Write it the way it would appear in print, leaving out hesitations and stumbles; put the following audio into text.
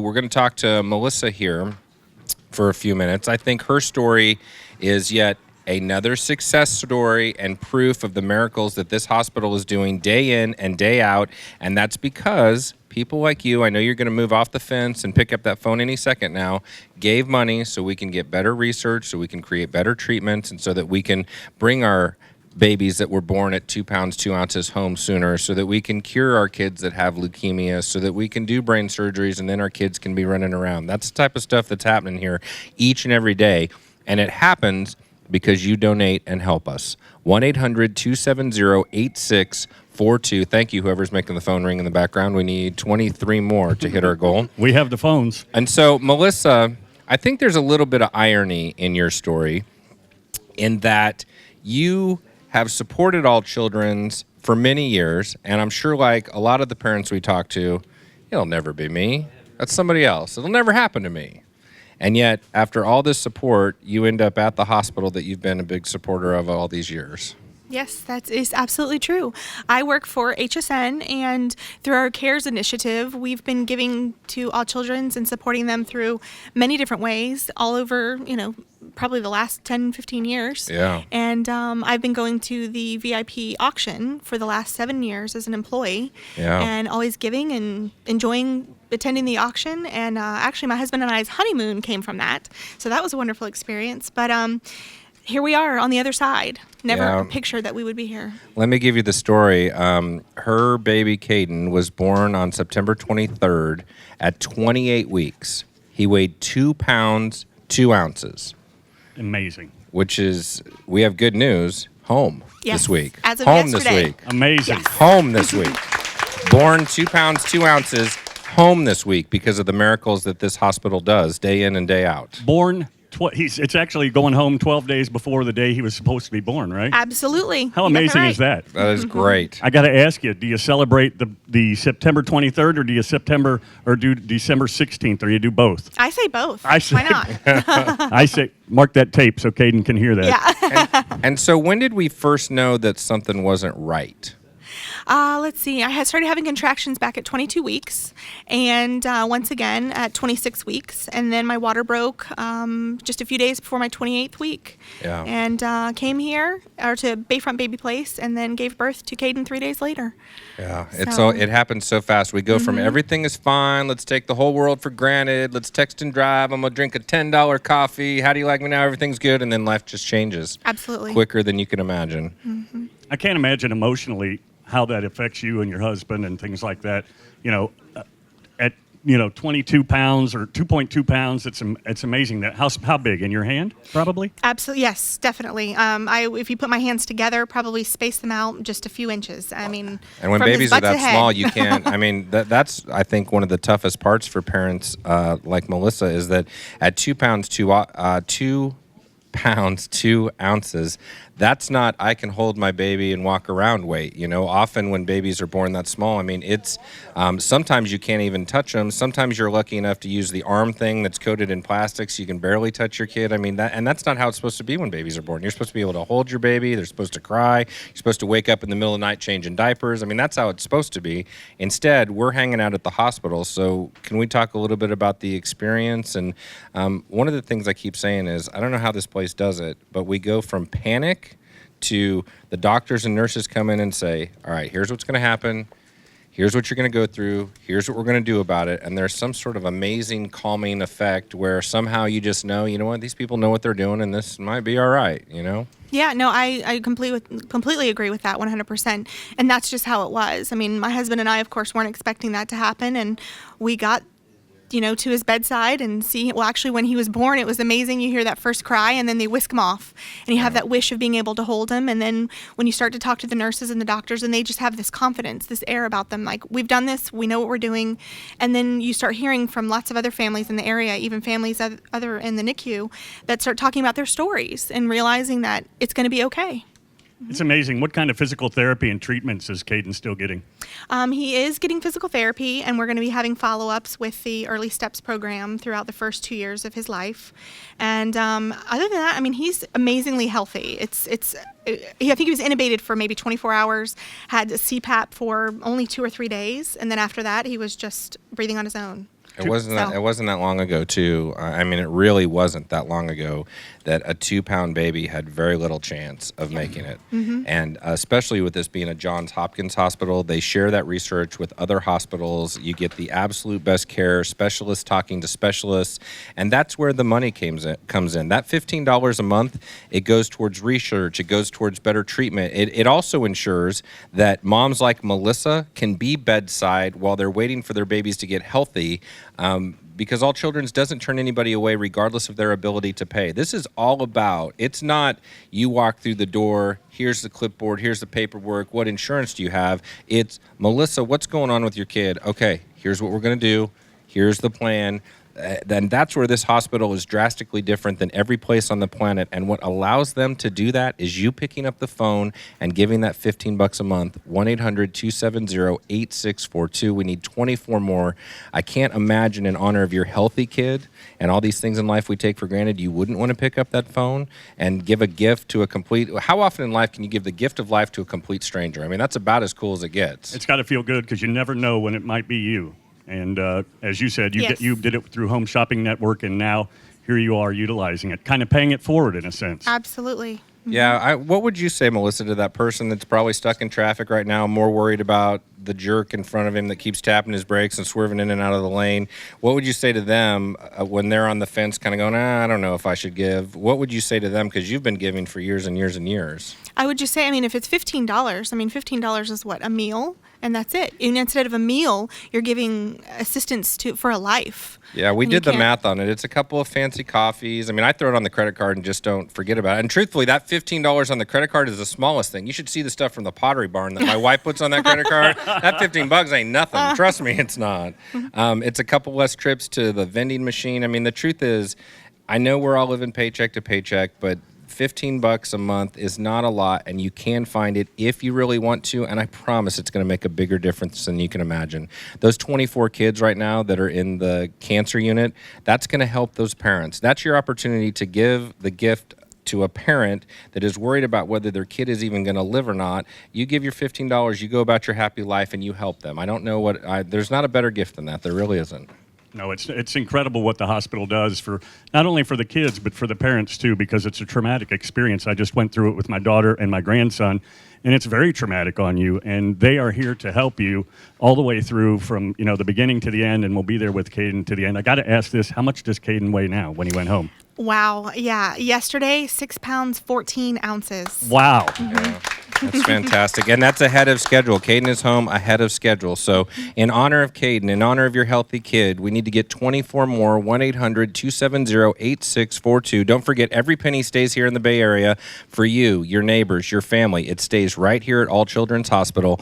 We're going to talk to Melissa here for a few minutes. I think her story is yet another success story and proof of the miracles that this hospital is doing day in and day out. And that's because people like you, I know you're going to move off the fence and pick up that phone any second now, gave money so we can get better research, so we can create better treatments, and so that we can bring our babies that were born at 2 pounds 2 ounces home sooner, so that we can cure our kids that have leukemia, so that we can do brain surgeries and then our kids can be running around. That's the type of stuff that's happening here each and every day, and it happens because you donate and help us. 1-800-270-8642. Thank you, whoever's making the phone ring in the background. We need 23 more to hit our goal. We have the phones. And so, Melissa, I think there's a little bit of irony in your story in that you have supported All Children's for many years, and I'm sure like a lot of the parents we talk to, it'll never be me. That's somebody else. It'll never happen to me. And yet, after all this support, you end up at the hospital that you've been a big supporter of all these years. Yes, that is absolutely true. I work for HSN, and through our CARES initiative, we've been giving to All Children's and supporting them through many different ways all over, probably the last 10, 15 years. Yeah. And I've been going to the VIP auction for the last 7 years as an employee. Yeah. And always giving and enjoying attending the auction. And actually, my husband and I's honeymoon came from that. So that was a wonderful experience. But here we are on the other side. Never pictured that we would be here. Let me give you the story. Her baby, Caden, was born on September 23rd at 28 weeks. He weighed 2 pounds, 2 ounces. Amazing. Which is, we have good news, home this week. As of home yesterday. this week. Amazing. Yes. Home this week. Born 2 pounds, 2 ounces, home this week because of the miracles that this hospital does day in and day out. Born, it's actually going home 12 days before the day he was supposed to be born, right? Absolutely. How amazing is that? That is great. I got to ask you, do you celebrate the September 23rd or do you do December 16th, or you do both? I say both. I say, why not? I say, mark that tape so Caden can hear that. Yeah. And so when did we first know that something wasn't right? Let's see. I had started having contractions back at 22 weeks, and once again at 26 weeks, and then my water broke just a few days before my 28th week. Yeah. And came here to Bayfront Baby Place, and then gave birth to Caden 3 days later. Yeah, it happens so fast. We go from everything is fine, let's take the whole world for granted, let's text and drive, I'm going to drink a $10 coffee, how do you like me now, everything's good, and then life just changes. Absolutely. Quicker than you can imagine. Mm-hmm. I can't imagine emotionally how that affects you and your husband and things like that. At 22 pounds or 2.2 pounds, it's amazing. That how big in your hand? Probably. Absolutely, yes, definitely. If you put my hands together, probably space them out just a few inches. I mean, and when from babies are that head. small, you can't. I mean, that's I think one of the toughest parts for parents like Melissa is that at 2 pounds 2 pounds 2 ounces, that's not I can hold my baby and walk around weight. Often when babies are born that small, I mean, it's sometimes you can't even touch them. Sometimes you're lucky enough to use the arm thing that's coated in plastic so you can barely touch your kid. I mean, that's not how it's supposed to be when babies are born. You're supposed to be able to hold your baby. They're supposed to cry. You're supposed to wake up in the middle of the night changing diapers. I mean, that's how it's supposed to be. Instead, we're hanging out at the hospital. So can we talk a little bit about the experience? And one of the things I keep saying is, I don't know how this place does it, but we go from panic to the doctors and nurses come in and say, all right, here's what's going to happen. Here's what you're going to go through. Here's what we're going to do about it. And there's some sort of amazing calming effect where somehow you just know, you know what, these people know what they're doing and this might be all right, Yeah, no, I completely agree with that 100%. And that's just how it was. I mean, my husband and I, of course, weren't expecting that to happen. And we got to his bedside and actually when he was born, it was amazing. You hear that first cry and then they whisk him off and you have that wish of being able to hold him. And then when you start to talk to the nurses and the doctors and they just have this confidence, this air about them, like, we've done this, we know what we're doing. And then you start hearing from lots of other families in the area, even families other in the NICU, that start talking about their stories and realizing that it's going to be okay. It's amazing. What kind of physical therapy and treatments is Caden still getting? He is getting physical therapy, and we're going to be having follow-ups with the Early Steps program throughout the first 2 years of his life. And other than that, I mean, he's amazingly healthy. I think he was intubated for maybe 24 hours, had a CPAP for only 2 or 3 days, and then after that, he was just breathing on his own. It wasn't that long ago, too. I mean, it really wasn't that long ago that a 2-pound baby had very little chance of making it. And especially with this being a Johns Hopkins hospital, they share that research with other hospitals. You get the absolute best care, specialists talking to specialists, and that's where the money comes in. That $15 a month, it goes towards research. It goes towards better treatment. It also ensures that moms like Melissa can be bedside while they're waiting for their babies to get healthy. Because All Children's doesn't turn anybody away regardless of their ability to pay. This is all about, it's not you walk through the door, here's the clipboard, here's the paperwork, what insurance do you have? It's, Melissa, what's going on with your kid? Okay, here's what we're going to do. Here's the plan. Then that's where this hospital is drastically different than every place on the planet. And what allows them to do that is you picking up the phone and giving that $15 a month, 1-800-270-8642. We need 24 more. I can't imagine, in honor of your healthy kid and all these things in life we take for granted, you wouldn't want to pick up that phone and give a gift to a complete. How often in life can you give the gift of life to a complete stranger? I mean, that's about as cool as it gets. It's got to feel good because you never know when it might be you. And as you said, you did it through Home Shopping Network, and now here you are utilizing it, kind of paying it forward in a sense. Absolutely. Yeah, what would you say, Melissa, to that person that's probably stuck in traffic right now, more worried about the jerk in front of him that keeps tapping his brakes and swerving in and out of the lane? What would you say to them when they're on the fence kind of going, I don't know if I should give? What would you say to them? Because you've been giving for years and years and years. I would just say, I mean, if it's $15, I mean, $15 is what, a meal? And that's it. And instead of a meal, you're giving assistance for a life. Yeah, we did the math on it. It's a couple of fancy coffees. I mean, I throw it on the credit card and just don't forget about it. And truthfully, that $15 on the credit card is the smallest thing. You should see the stuff from the Pottery Barn that my wife puts on that credit card. That $15 ain't nothing. Trust me, it's not. It's a couple less trips to the vending machine. I mean, the truth is, I know we're all living paycheck to paycheck, but $15 a month is not a lot, and you can find it if you really want to, and I promise it's going to make a bigger difference than you can imagine. Those 24 kids right now that are in the cancer unit, that's going to help those parents. That's your opportunity to give the gift to a parent that is worried about whether their kid is even going to live or not. You give your $15, you go about your happy life, and you help them. I don't know there's not a better gift than that. There really isn't. No, it's incredible what the hospital does for not only for the kids, but for the parents too, because it's a traumatic experience. I just went through it with my daughter and my grandson, and it's very traumatic on you, and they are here to help you all the way through from, the beginning to the end, and we'll be there with Caden to the end. I got to ask this, how much does Caden weigh now when he went home? Wow. Yeah. Yesterday, 6 pounds, 14 ounces. Wow. Yeah. That's fantastic. And that's ahead of schedule. Caden is home ahead of schedule. So in honor of Caden, in honor of your healthy kid, we need to get 24 more, 1-800-270-8642. Don't forget, every penny stays here in the Bay Area for you, your neighbors, your family. It stays right here at All Children's Hospital,